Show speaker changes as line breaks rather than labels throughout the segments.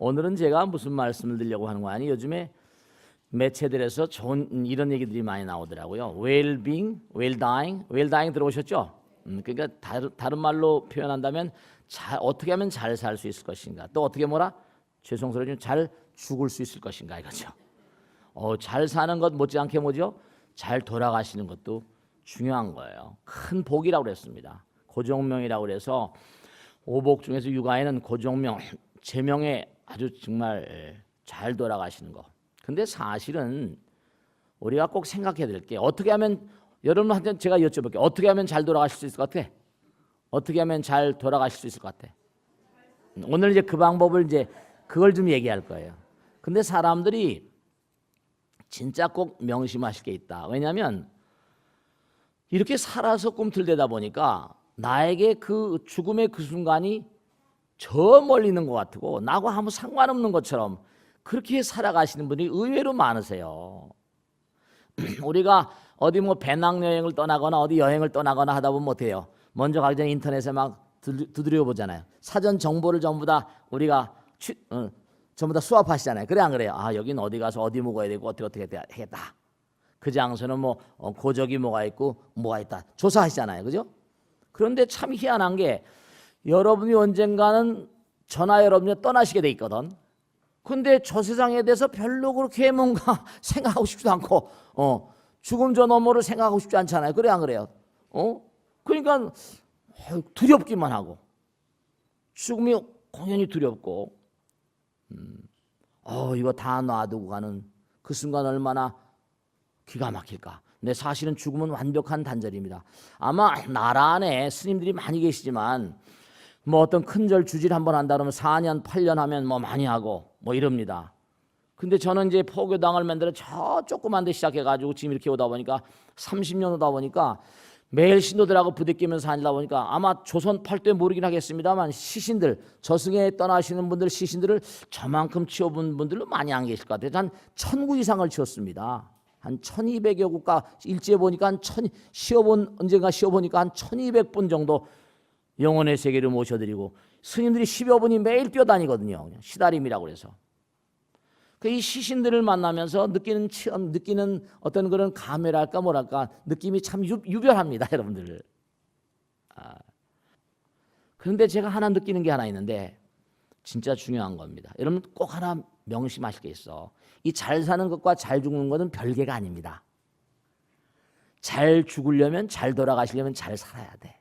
오늘은 제가 무슨 말씀을 드리려고 하는 거 아니? 요즘에 매체들에서 좋은 이런 얘기들이 많이 나오더라고요. well-being, well-dying, well-dying 들어보셨죠? 그러니까 다른 말로 표현한다면 어떻게 하면 잘 살 수 있을 것인가? 또 어떻게 죄송스러우지만 잘 죽을 수 있을 것인가 이거죠. 잘 사는 것 못지않게 뭐죠? 잘 돌아가시는 것도 중요한 거예요. 큰 복이라고 그랬습니다. 고종명이라고 그래서 오복 중에서 육아에는 고종명, 제명에 아주 정말 잘 돌아가시는 거. 근데 사실은 우리가 꼭 생각해야 될 게 어떻게 하면 여러분한테 제가 여쭤볼게요. 어떻게 하면 잘 돌아가실 수 있을 것 같아? 어떻게 하면 잘 돌아가실 수 있을 것 같아? 오늘 이제 그 방법을 이제 그걸 좀 얘기할 거예요. 근데 사람들이 진짜 꼭 명심하실 게 있다. 왜냐하면 이렇게 살아서 꿈틀대다 보니까 나에게 그 죽음의 그 순간이 저 멀리 있는 것 같고 나하고 아무 상관없는 것처럼 그렇게 살아가시는 분이 의외로 많으세요. 우리가 어디 배낭여행을 떠나거나 어디 여행을 떠나거나 하다 보면 어때요? 먼저 가기 전에 인터넷에 막 두드려 보잖아요. 사전 정보를 전부 다 우리가 전부 다 수합하시잖아요. 그래 안 그래요? 여긴 어디 가서 어디 먹어야 되고 어떻게 해야겠다. 그 장소는 고적이 뭐가 있고 뭐가 있다. 조사하시잖아요. 그죠? 그런데 참 희한한 게 여러분이 언젠가는 저나 여러분이 떠나시게 돼 있거든. 근데 저 세상에 대해서 별로 그렇게 뭔가 생각하고 싶지도 않고 죽음 저 너머를 생각하고 싶지 않잖아요. 그래 안 그래요? 그러니까 두렵기만 하고 죽음이 공연히 두렵고 이거 다 놔두고 가는 그 순간 얼마나 기가 막힐까. 근데 사실은 죽음은 완벽한 단절입니다. 아마 나라 안에 스님들이 많이 계시지만 어떤 큰절 주질 한번 한다 그러면 4년 8년 하면 많이 하고 이럽니다. 근데 저는 이제 포교당을 만들어 저 조그만 데 시작해가지고 지금 이렇게 오다 보니까 30년 오다 보니까 매일 신도들하고 부대끼면서 다니다 보니까 아마 조선 8대 모르긴 하겠습니다만 시신들 저승에 떠나시는 분들 시신들을 저만큼 치워본 분들도 많이 안 계실 것 같아요. 한 1000구 이상을 치웠습니다. 한 1200여 국가 일지에 보니까 언젠가 쉬어보니까 한 1200분 정도 영혼의 세계를 모셔드리고 스님들이 10여 분이 매일 뛰어다니거든요. 시다림이라고 해서. 이 시신들을 만나면서 느끼는 어떤 그런 감회랄까 뭐랄까 느낌이 참 유별합니다. 여러분들. 그런데 제가 하나 느끼는 게 하나 있는데 진짜 중요한 겁니다. 여러분 꼭 하나 명심하실 게 있어. 이 잘 사는 것과 잘 죽는 것은 별개가 아닙니다. 잘 죽으려면 잘 돌아가시려면 잘 살아야 돼.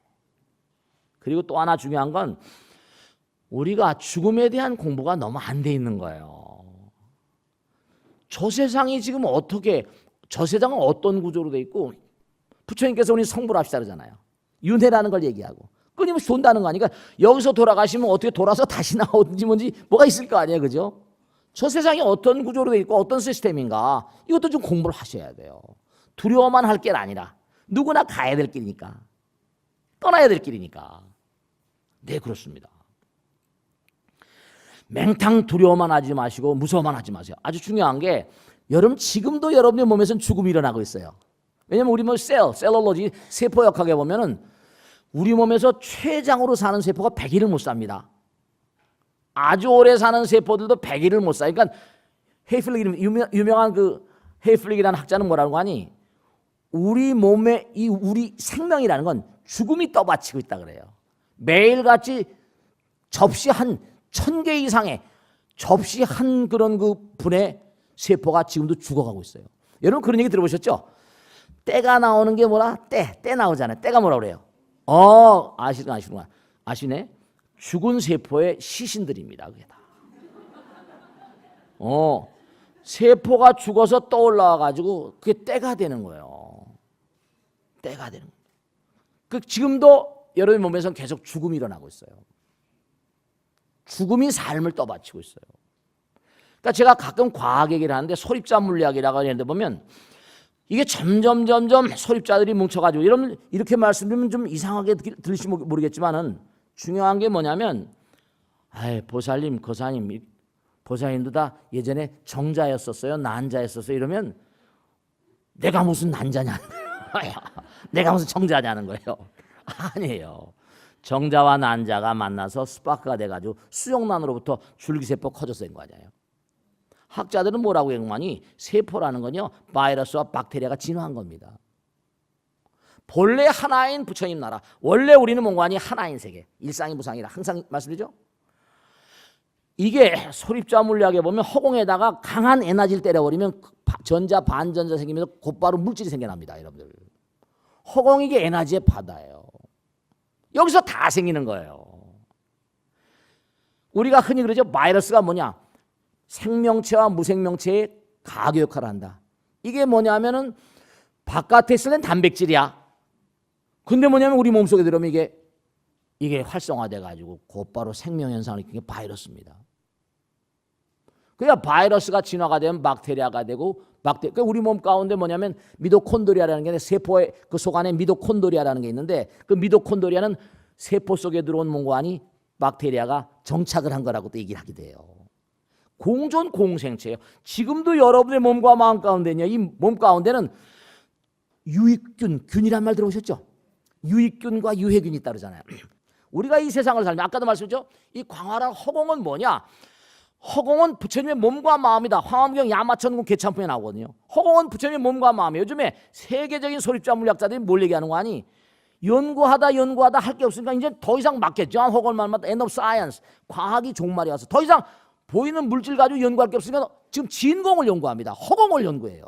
그리고 또 하나 중요한 건 우리가 죽음에 대한 공부가 너무 안 돼 있는 거예요. 저 세상이 지금 저 세상은 어떤 구조로 돼 있고 부처님께서 우리 성불합시다 그러잖아요. 윤회라는 걸 얘기하고 끊임없이 돈다는 거 아니까 여기서 돌아가시면 어떻게 돌아서 다시 나오든지 뭐가 있을 거 아니에요. 그죠? 저 세상이 어떤 구조로 돼 있고 어떤 시스템인가 이것도 좀 공부를 하셔야 돼요. 두려워만 할 게 아니라 누구나 가야 될 길이니까 떠나야 될 길이니까. 네, 그렇습니다. 맹탕 두려워만 하지 마시고 무서워만 하지 마세요. 아주 중요한 게 여러분 지금도 여러분의 몸에서는 죽음이 일어나고 있어요. 왜냐하면 우리 셀룰로지 세포역학에 보면은 우리 몸에서 최장으로 사는 세포가 100일을 못 삽니다. 아주 오래 사는 세포들도 100일을 못 사. 그러니까 헤이플릭 유명한 그 헤이플릭이라는 학자는 뭐라고 하니 우리 몸에 우리 생명이라는 건 죽음이 떠받치고 있다 그래요. 매일같이 접시 한 1000개 이상의 접시 한 그런 그 분의 세포가 지금도 죽어가고 있어요. 여러분 그런 얘기 들어보셨죠? 때가 나오는 게 때 나오잖아요. 때가 뭐라 그래요? 아시는구나. 아시네? 죽은 세포의 시신들입니다. 그게 다. 세포가 죽어서 떠올라와가지고 그게 때가 되는 거예요. 때가 되는 거예요. 지금도 여러분 몸에서는 계속 죽음이 일어나고 있어요. 죽음이 삶을 떠받치고 있어요. 그러니까 제가 가끔 과학 얘기를 하는데 소립자 물리학이라고 하는데 보면 이게 점점 소립자들이 뭉쳐가지고 여러분 이렇게 말씀드리면 좀 이상하게 들리실지 모르겠지만은 중요한 게 뭐냐면 보살님, 거사님, 보살님도 다 예전에 정자였었어요, 난자였었어요 이러면 내가 무슨 난자냐는 거예요. 내가 무슨 정자냐는 거예요. 아니에요. 정자와 난자가 만나서 스파크가 돼가지고 수정란으로부터 줄기세포 커져서 된 거 아니에요. 학자들은 뭐라고 얘기하니 세포라는 건요 바이러스와 박테리아가 진화한 겁니다. 본래 하나인 부처님 나라, 원래 우리는 뭔가 아니 하나인 세계, 일상이 무상이라 항상 말씀드리죠. 이게 소립자 물리학에 보면 허공에다가 강한 에너지를 때려버리면 전자 반전자 생기면서 곧바로 물질이 생겨납니다. 여러분들, 허공이 이게 에너지의 바다예요. 여기서 다 생기는 거예요. 우리가 흔히 그러죠. 바이러스가 뭐냐, 생명체와 무생명체의 가교 역할을 한다. 이게 뭐냐면은 바깥에 있을 땐 단백질이야. 근데 뭐냐면 우리 몸속에 들어오면 이게 활성화돼 가지고 곧바로 생명 현상을 일으키는 게 바이러스입니다. 그러니까 바이러스가 진화가 되면 박테리아가 되고 그러니까 우리 몸 가운데 뭐냐면 미토콘드리아라는 게 세포의 그 속 안에 미토콘드리아라는 게 있는데 그 미토콘드리아는 세포 속에 들어온 몽고안이 박테리아가 정착을 한 거라고 또 얘기를 하게 돼요. 공존 공생체예요. 지금도 여러분의 몸과 마음 가운데냐, 이 몸 가운데는 유익균, 균이란 말 들어보셨죠? 유익균과 유해균이 따르잖아요. 우리가 이 세상을 살면 아까도 말씀드렸죠? 이 광활한 허공은 뭐냐? 허공은 부처님의 몸과 마음이다. 황엄경 야마천공 개참품에 나오거든요. 허공은 부처님의 몸과 마음이에요. 요즘에 세계적인 소립자 물리학자들이 뭘 얘기하는 거 아니? 연구하다 할 게 없으니까 이제 더 이상 맞겠죠. 허공을 말하면 end of science. 과학이 종말이 와서 더 이상 보이는 물질 가지고 연구할 게 없으니까 지금 진공을 연구합니다. 허공을 연구해요.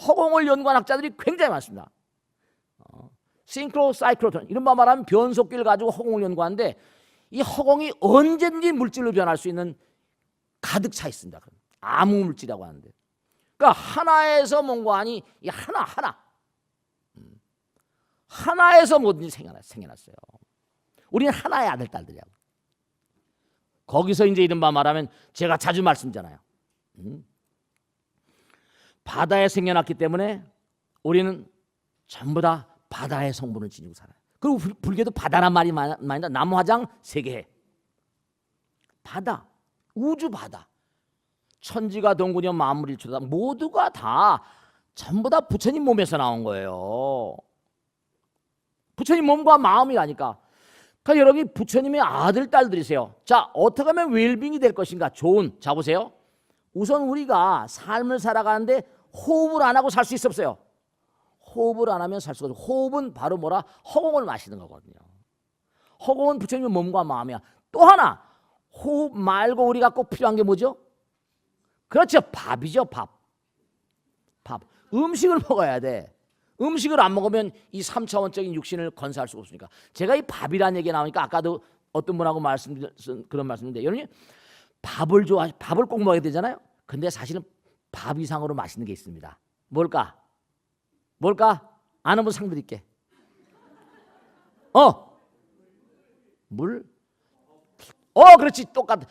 허공을 연구한 학자들이 굉장히 많습니다. 싱크로 사이클로트론 이른바 말하면 변속기를 가지고 허공을 연구하는데 이 허공이 언제든지 물질로 변할 수 있는 가득 차 있습니다. 암흑 물질이라고 하는데, 그러니까 하나에서 뭔가 아니 이 하나에서 뭐든지 생겨났어요. 우리는 하나의 아들 딸들이야. 거기서 이제 이른바 말하면 제가 자주 말씀드리잖아요. 바다에 생겨났기 때문에 우리는 전부 다 바다의 성분을 지니고 살아요. 그리고 불교도 바다란 말이 많이 남화장 세계해. 바다, 우주 바다, 천지가 동군이여 만물일초다. 모두가 다 전부 다 부처님 몸에서 나온 거예요. 부처님 몸과 마음이라니까. 그러니까 여러분이 부처님의 아들 딸들이세요. 자, 어떻게 하면 웰빙이 될 것인가? 자 보세요. 우선 우리가 삶을 살아가는데 호흡을 안 하고 살 수 있었어요. 호흡을 안 하면 살 수가 없어요. 호흡은 바로 뭐라? 허공을 마시는 거거든요. 허공은 부처님의 몸과 마음이야. 또 하나, 호흡 말고 우리가 꼭 필요한 게 뭐죠? 그렇죠. 밥이죠. 밥. 음식을 먹어야 돼. 음식을 안 먹으면 이 3차원적인 육신을 건사할 수가 없으니까. 제가 이 밥이라는 얘기가 나오니까 아까도 어떤 분하고 그런 말씀인데, 여러분이 밥을 꼭 먹어야 되잖아요. 근데 사실은 밥 이상으로 맛있는 게 있습니다. 뭘까? 아는 분 상 드릴게. 물? 그렇지. 똑같아.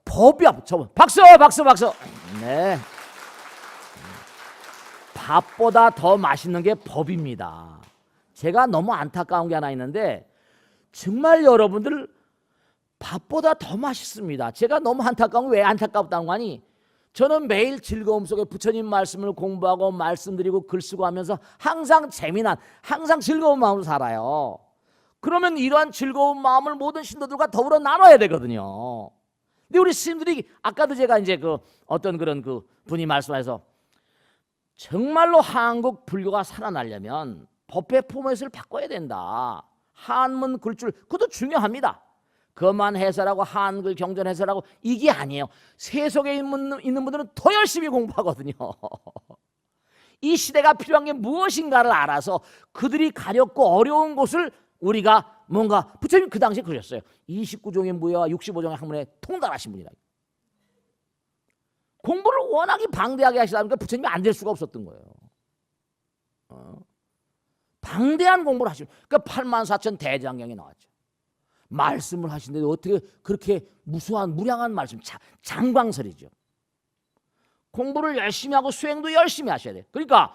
법이야. 박수. 네. 밥보다 더 맛있는 게 법입니다. 제가 너무 안타까운 게 하나 있는데 정말 여러분들 밥보다 더 맛있습니다. 제가 너무 안타까운 게 왜 안타깝다는 거 아니? 저는 매일 즐거움 속에 부처님 말씀을 공부하고 말씀드리고 글 쓰고 하면서 항상 재미난, 항상 즐거운 마음으로 살아요. 그러면 이러한 즐거운 마음을 모든 신도들과 더불어 나눠야 되거든요. 근데 우리 스님들이 아까도 제가 이제 어떤 그런 분이 말씀하셔서 정말로 한국 불교가 살아나려면 법회 포맷을 바꿔야 된다. 한문 글줄 그것도 중요합니다. 그것만 해설하고 한글 경전 해설하고 이게 아니에요. 세속에 있는 분들은 더 열심히 공부하거든요. 이 시대가 필요한 게 무엇인가를 알아서 그들이 가렵고 어려운 곳을 우리가 뭔가 부처님 그 당시에 그러셨어요. 29종의 무예와 65종의 학문에 통달하신 분이라. 공부를 워낙에 방대하게 하시다 보니까 부처님이 안 될 수가 없었던 거예요. 방대한 공부를 하시고, 그러니까 84,000 대장경이 나왔죠. 말씀을 하시는데 어떻게 그렇게 무량한 말씀, 장광설이죠. 공부를 열심히 하고 수행도 열심히 하셔야 돼요. 그러니까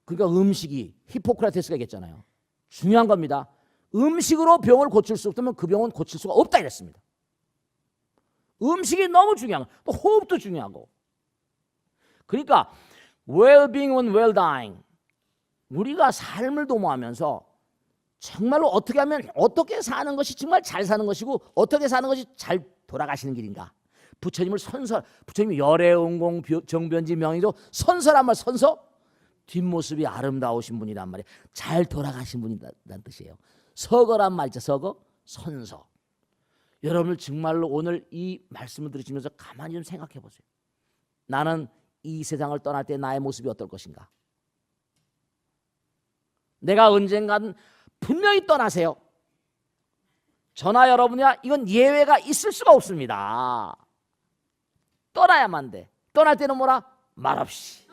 그러니까 음식이 히포크라테스가 얘기했잖아요. 중요한 겁니다. 음식으로 병을 고칠 수 없다면 그 병은 고칠 수가 없다 이랬습니다. 음식이 너무 중요한 거예요. 또 호흡도 중요하고. 그러니까 well-being and well-dying, 우리가 삶을 도모하면서 정말로 어떻게 하면 어떻게 사는 것이 정말 잘 사는 것이고 어떻게 사는 것이 잘 돌아가시는 길인가. 부처님을 부처님이 열애운공 정변지 명의로 선서란 말, 선서 뒷모습이 아름다우신 분이란 말이에요. 잘 돌아가신 분이란 뜻이에요. 서거란 말이죠. 서거, 선서. 여러분들 정말로 오늘 이 말씀을 들으시면서 가만히 좀 생각해 보세요. 나는 이 세상을 떠날 때 나의 모습이 어떨 것인가. 내가 언젠간 분명히 떠나세요. 저나 여러분이야 이건 예외가 있을 수가 없습니다. 떠나야만 돼. 떠날 때는 뭐라? 말없이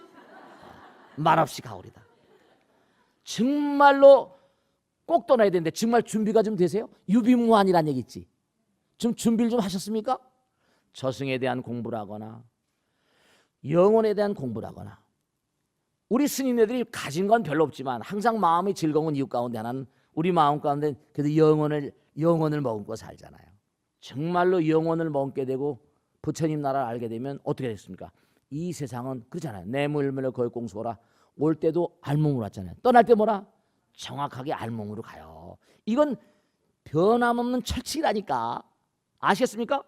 가오리다. 정말로 꼭 떠나야 되는데 정말 준비가 좀 되세요? 유비무환이란 얘기 있지. 좀 준비를 좀 하셨습니까? 저승에 대한 공부를 하거나 영혼에 대한 공부를 하거나. 우리 스님네들이 가진 건 별로 없지만 항상 마음이 즐거운 이유 가운데 하나는 우리 마음 가운데 그래도 영혼을 머금고 살잖아요. 정말로 영혼을 머금게 되고 부처님 나라를 알게 되면 어떻게 됐습니까? 이 세상은 그렇잖아요. 내물mel로 거의 공수하라. 올 때도 알몸으로 왔잖아요. 떠날 때 뭐라? 정확하게 알몸으로 가요. 이건 변함없는 철칙이라니까. 아시겠습니까?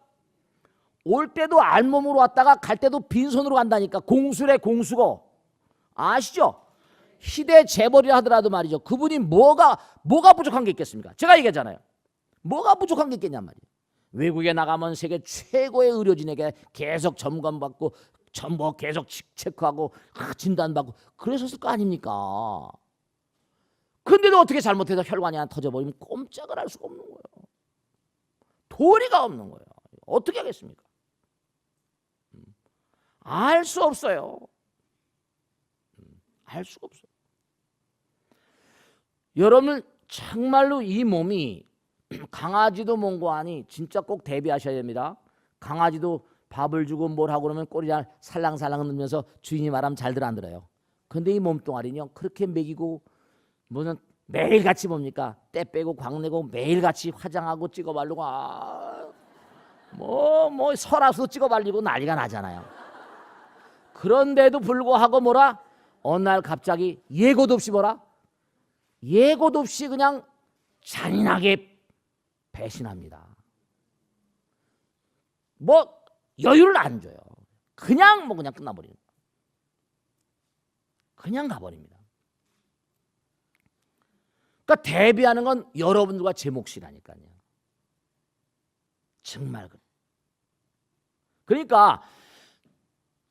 올 때도 알몸으로 왔다가 갈 때도 빈손으로 간다니까. 공수래 공수고. 아시죠? 희대 재벌이라 하더라도 말이죠. 그분이 뭐가 부족한 게 있겠습니까? 제가 얘기하잖아요. 뭐가 부족한 게 있겠냔 말이에요. 외국에 나가면 세계 최고의 의료진에게 계속 점검받고 전부 계속 체크하고 진단받고 그랬었을 거 아닙니까? 근데도 어떻게 잘못해서 혈관이 하나 터져버리면 꼼짝을 할 수가 없는 거예요. 도리가 없는 거예요. 어떻게 하겠습니까? 알 수 없어요. 알 수가 없어요. 여러분 정말로 이 몸이 강아지도 몽고하니 진짜 꼭 대비하셔야 됩니다. 강아지도 밥을 주고 뭘 하고 그러면 꼬리 잘 살랑살랑 넣으면서 주인이 말하면 잘들 안 들어요. 근데 이 몸뚱아리는요 그렇게 먹이고 무슨 매일같이 뭡니까? 때 빼고 광내고 매일같이 화장하고 찍어 바르고 뭐 설화수도 찍어 발리고 난리가 나잖아요. 그런데도 불구하고 뭐라? 어느 날 갑자기 예고도 없이 뭐라? 예고도 없이 그냥 잔인하게 배신합니다. 뭐 여유를 안 줘요. 그냥 그냥 끝나버리는 거예요. 그냥 가버립니다. 그러니까 대비하는 건 여러분들과 제 몫이라니까요. 정말 그래요. 그러니까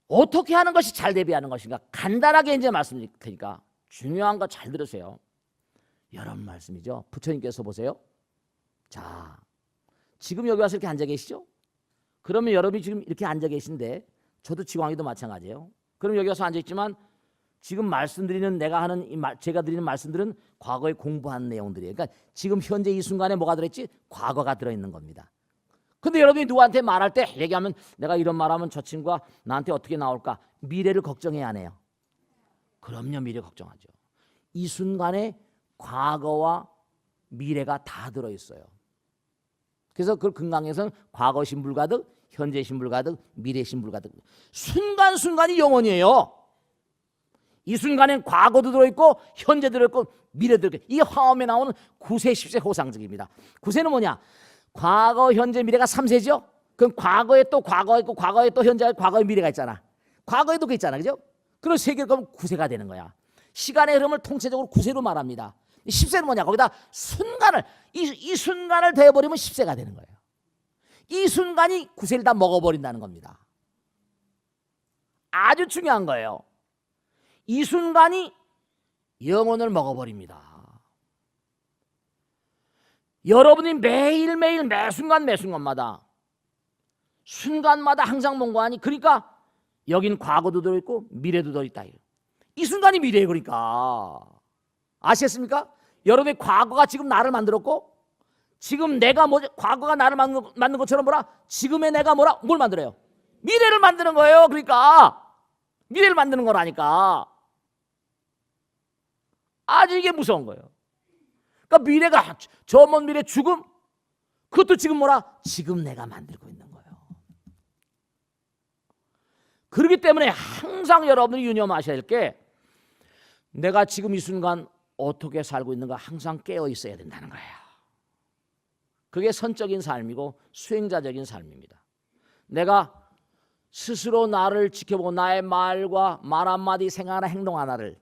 어떻게 하는 것이 잘 대비하는 것인가 간단하게 이제 말씀드릴 테니까 중요한 거 잘 들으세요. 여러분 말씀이죠. 부처님께서 보세요. 자, 지금 여기 와서 이렇게 앉아 계시죠? 그러면 여러분이 지금 이렇게 앉아 계신데 저도 지광이도 마찬가지예요. 그럼 여기 와서 앉아 있지만 지금 말씀드리는 제가 드리는 말씀들은 과거에 공부한 내용들이에요. 그러니까 지금 현재 이 순간에 뭐가 들어있지? 과거가 들어있는 겁니다. 근데 여러분이 누구한테 말할 때 얘기하면 내가 이런 말하면 저 친구가 나한테 어떻게 나올까? 미래를 걱정해야 하네요. 그럼요. 미래 걱정하죠. 이 순간에 과거와 미래가 다 들어있어요. 그래서 그걸 금강에서는 과거 신불가득, 현재 신불가득, 미래 신불가득. 순간순간이 영원이에요. 이 순간엔 과거도 들어있고 현재 들어있고 미래 들어있고 이 화엄에 나오는 9세 10세 호상적입니다. 9세는 뭐냐? 과거 현재 미래가 3세죠. 그럼 과거에 또 과거가 있고 과거에 또 현재 과거에 미래가 있잖아. 과거에도 그 있잖아. 그죠? 그럼 세계를 그러면 9세가 되는 거야. 시간의 흐름을 통체적으로 9세로 말합니다. 10세는 뭐냐? 거기다 순간을 이 순간을 대버리면 10세가 되는 거예요. 이 순간이 9세를 다 먹어버린다는 겁니다. 아주 중요한 거예요. 이 순간이 영혼을 먹어버립니다. 여러분이 매일매일 매순간마다 순간마다 항상 뭔가하니 그러니까 여긴 과거도 들어있고 미래도 들어있다. 이 순간이 미래예요. 그러니까 아시겠습니까? 여러분의 과거가 지금 나를 만들었고 지금 내가 과거가 나를 만든 것처럼 뭐라? 지금의 내가 뭐라? 뭘 만들어요? 미래를 만드는 거예요. 그러니까 미래를 만드는 거라니까. 아주 이게 무서운 거예요. 그러니까 미래가 저 먼 미래 죽음 그것도 지금 뭐라? 지금 내가 만들고 있는 거예요. 그렇기 때문에 항상 여러분이 유념하셔야 할 게 내가 지금 이 순간 어떻게 살고 있는가 항상 깨어 있어야 된다는 거예요. 그게 선적인 삶이고 수행자적인 삶입니다. 내가 스스로 나를 지켜보고 나의 말과 말 한마디 생각 하나 행동 하나를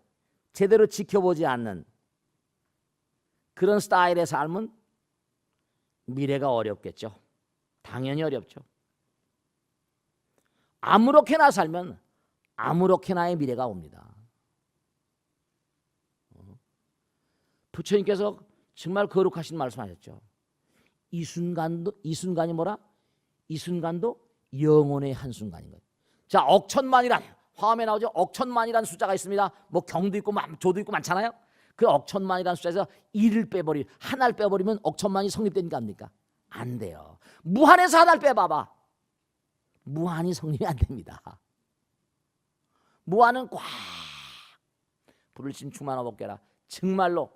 제대로 지켜보지 않는 그런 스타일의 삶은 미래가 어렵겠죠. 당연히 어렵죠. 아무렇게나 살면 아무렇게나의 미래가 옵니다. 부처님께서 정말 거룩하신 말씀하셨죠. 이 순간이 뭐라? 이 순간도 영혼의 한순간인 거예요. 자, 억천만이란 화음에 나오죠. 억천만이란 숫자가 있습니다. 뭐 경도 있고 조도 있고 많잖아요. 그 억천만이란 숫자에서 1을 하나를 빼버리면 억천만이 성립되니까 합니까? 안 돼요. 무한에서 하나를 빼봐봐. 무한이 성립이 안 됩니다. 무한은 꽉 불을 충만하고 먹게라. 정말로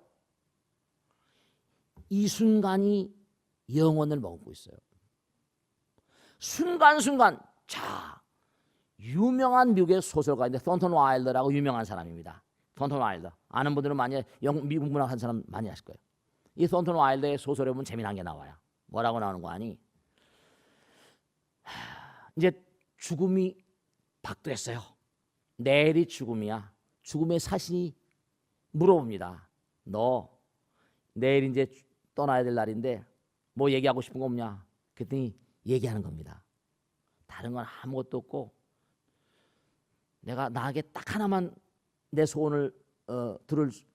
이 순간이 영혼을 머금고 있어요. 순간순간. 자, 유명한 미국의 소설가인데 썬턴 와일더라고 유명한 사람입니다. 썬턴 와일더 아는 분들은 많이 미국 문학 한 사람 많이 아실 거예요. 이 썬턴 와일더의 소설에 보면 재미난 게 나와요. 뭐라고 나오는 거 아니? 이제 죽음이 박도했어요. 내일이 죽음이야. 죽음의 사신이 물어봅니다. 너 내일 이제 떠나야 될 날인데 뭐 얘기하고 싶은 거 없냐? 그랬더니 얘기하는 겁니다. 다른 건 아무것도 없고 나에게 딱 하나만 내 소원을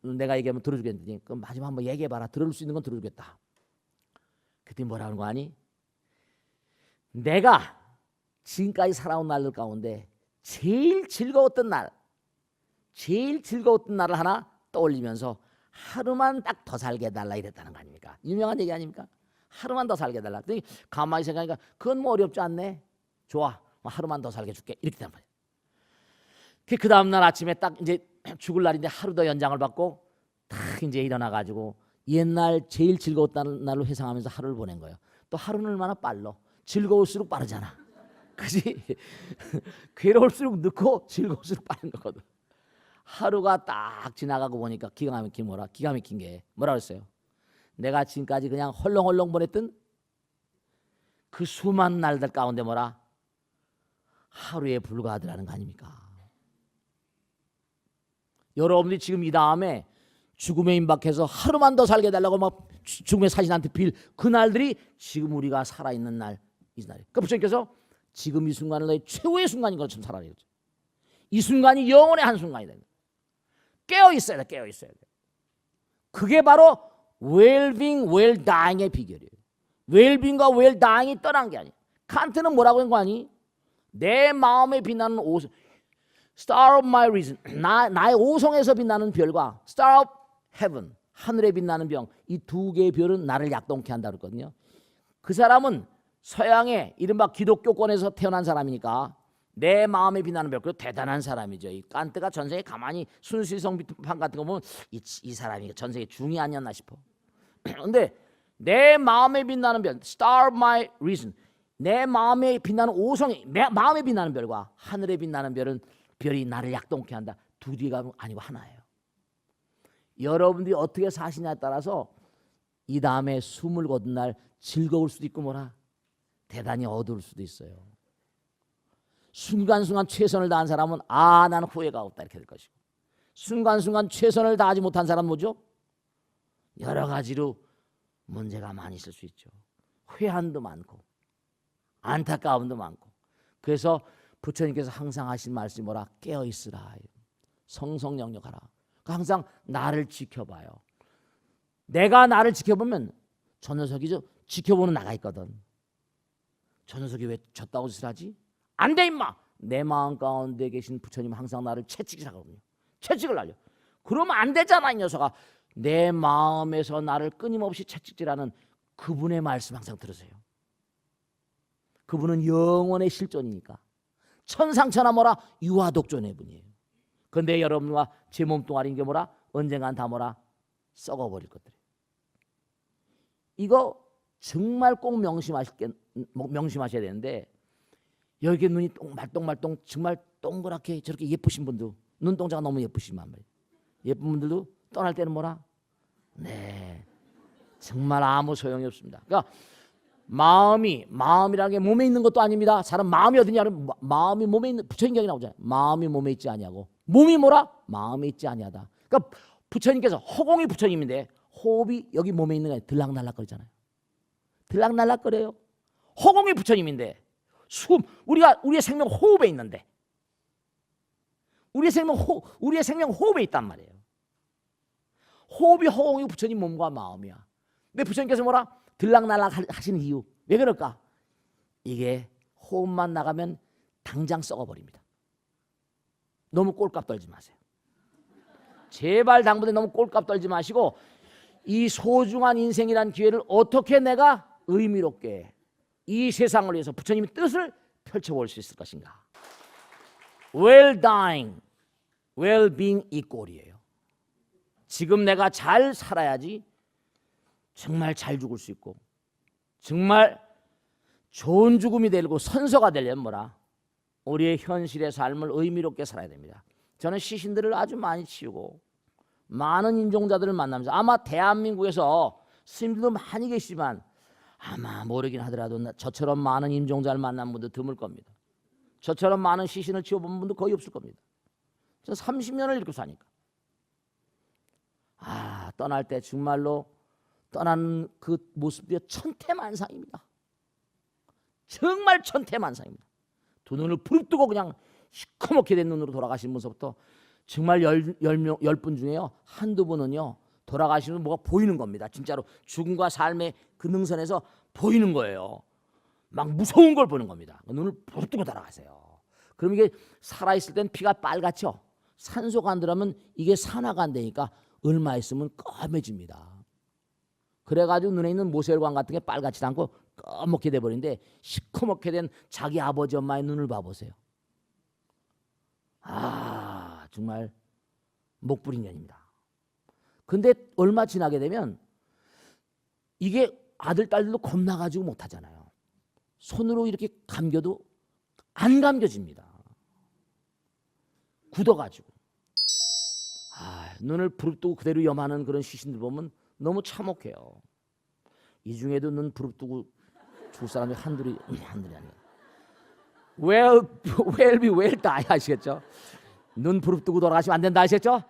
내가 얘기하면 들어주겠는데 그럼 마지막 한번 얘기해봐라. 들을 수 있는 건 들어주겠다. 그랬더니 뭐라는 거 아니? 내가 지금까지 살아온 날들 가운데 제일 즐거웠던 날을 하나 떠올리면서 하루만 딱 더 살게 해달라 이랬다는 거 아닙니까? 유명한 얘기 아닙니까? 하루만 더 살게 해달라. 그랬더니 가만히 생각하니까 그건 뭐 어렵지 않네. 좋아, 하루만 더 살게 해줄게. 이렇게 된 거예요. 그 다음 날 아침에 딱 이제 죽을 날인데 하루 더 연장을 받고 딱 이제 일어나가지고 옛날 제일 즐거웠다는 날로 회상하면서 하루를 보낸 거예요. 또 하루는 얼마나 빨라. 즐거울수록 빠르잖아. 그지? 괴로울수록 늦고 즐거울수록 빠른 거거든. 하루가 딱 지나가고 보니까 기가 막힌 게 뭐라 그랬어요? 내가 지금까지 그냥 헐렁헐렁 보냈던 그 수많은 날들 가운데 뭐라? 하루에 불과하더라는 거 아닙니까? 여러분들이 지금 이 다음에 죽음에 임박해서 하루만 더 살게 해달라고 막 죽음의 사신한테 빌 그 날들이 지금 우리가 살아있는 날, 이 날이에요. 그러니까 부처님께서 지금 이 순간을 너의 최후의 순간인 것처럼 살아라. 이 순간이 영혼의 한순간이다. 깨어 있어야 돼. 깨어 있어야 돼. 그게 바로 웰빙, 웰다잉의 비결이에요. 웰빙과 웰다잉이 떠난 게 아니에요. 칸트는 뭐라고 한 거 아니? 내 마음에 빛나는 오성, Star of my reason, 나의 오성에서 빛나는 별과 Star of heaven, 하늘에 빛나는 별, 이 두 개의 별은 나를 약동케 한다 그랬거든요. 그 사람은 서양의 이른바 기독교권에서 태어난 사람이니까 내 마음에 빛나는 별, 그 대단한 사람이죠. 이 칸트가 전생에 가만히 순수성비판 같은 거 보면 이 사람이 전생에 중이 아니었나 싶어. 근데 내 마음에 빛나는 별, Star of my reason, 내 마음에 빛나는 오성이, 내 마음에 빛나는 별과 하늘에 빛나는 별이 나를 약동케 한다. 두 개가 아니고 하나예요. 여러분들이 어떻게 사시냐에 따라서 이 다음에 숨을 거둔 날 즐거울 수도 있고 뭐라 대단히 어두울 수도 있어요. 순간순간 최선을 다한 사람은 나는 후회가 없다 이렇게 될 것이고, 순간순간 최선을 다하지 못한 사람은 뭐죠? 여러 가지로 문제가 많이 있을 수 있죠. 회한도 많고 안타까움도 많고. 그래서 부처님께서 항상 하신 말씀이 뭐라? 깨어있으라, 성성영역하라. 항상 나를 지켜봐요. 내가 나를 지켜보면 저 녀석이 지켜보는 나가 있거든. 저 녀석이 왜 졌다고 짓을 하지? 안 돼 임마. 내 마음 가운데 계신 부처님 항상 나를 채찍질 하거든요. 채찍을 날려. 그러면 안 되잖아 이 녀석아. 내 마음에서 나를 끊임없이 채찍질하는 그분의 말씀 항상 들으세요. 그분은 영원의 실존이니까. 천상천하 뭐라? 유아독존의 분이에요. 그런데 여러분과 제 몸뚱아리인 게 뭐라? 언젠간 다 뭐라? 썩어버릴 것들이에요. 이거 정말 꼭 명심하셔야 되는데, 여기 눈이 말똥말똥 정말 동그랗게 저렇게 예쁘신 분도, 눈동자가 너무 예쁘시면 말이에요. 예쁜 분들도 떠날 때는 뭐라? 네, 정말 아무 소용이 없습니다. 그러니까 마음이라는 게 몸에 있는 것도 아닙니다. 사람 마음이 어디냐면 마음이 몸에 있는 부처님경이 나오잖아요. 마음이 몸에 있지 아니하고 몸이 뭐라? 마음에 있지 아니하다. 그러니까 부처님께서 허공이 부처님인데 호흡이 여기 몸에 있는 게 아니라 들락날락거리잖아요. 들락날락거려요. 허공이 부처님인데 우리의 생명 호흡에 있는데 우리의 생명 호흡에 있단 말이에요. 호흡이 허공이 부처님 몸과 마음이야. 근데 부처님께서 뭐라? 들락날락 하시는 이유 왜 그럴까? 이게 호흡만 나가면 당장 썩어버립니다. 너무 꼴값 떨지 마세요. 제발 당분에 너무 꼴값 떨지 마시고 이 소중한 인생이란 기회를 어떻게 내가 의미롭게 이 세상을 위해서 부처님의 뜻을 펼쳐볼 수 있을 것인가. well dying, well being 이 꼴이에요. 지금 내가 잘 살아야지 정말 잘 죽을 수 있고 정말 좋은 죽음이 되고 선서가 되려면 뭐라? 우리의 현실의 삶을 의미롭게 살아야 됩니다. 저는 시신들을 아주 많이 치우고 많은 임종자들을 만나면서 아마 대한민국에서 스님들도 많이 계시지만 아마 모르긴 하더라도 저처럼 많은 임종자를 만난 분도 드물 겁니다. 저처럼 많은 시신을 치워본 분도 거의 없을 겁니다. 저는 30년을 이렇게 사니까 떠날 때 정말로 떠나는 그 모습이 천태만상입니다. 정말 천태만상입니다. 두 눈을 부릅뜨고 그냥 시커멓게 된 눈으로 돌아가신 분서부터 정말 10분 중에요 한두 분은요 돌아가시면 뭐가 보이는 겁니다. 진짜로 죽음과 삶의 그 능선에서 보이는 거예요. 막 무서운 걸 보는 겁니다. 눈을 부릅뜨고 돌아가세요. 그럼 이게 살아있을 땐 피가 빨갛죠. 산소가 안 들어가면 이게 산화가 안 되니까 얼마 있으면 검해집니다. 그래가지고 눈에 있는 모세혈관 같은 게 빨갛지 않고 검게 돼버리는데 시커멓게 된 자기 아버지 엄마의 눈을 봐보세요. 정말 목불인견입니다. 근데 얼마 지나게 되면 이게 아들 딸들도 겁나가지고 못하잖아요. 손으로 이렇게 감겨도 안 감겨집니다. 굳어가지고 눈을 부릅뜨고 그대로 염하는 그런 시신들 보면 너무 참혹해요. 이 중에도 눈 부릅뜨고 죽을 사람이 한둘이 아니에요. well be well die 하시겠죠? 눈 부릅뜨고 돌아가시면 안 된다 하셨죠?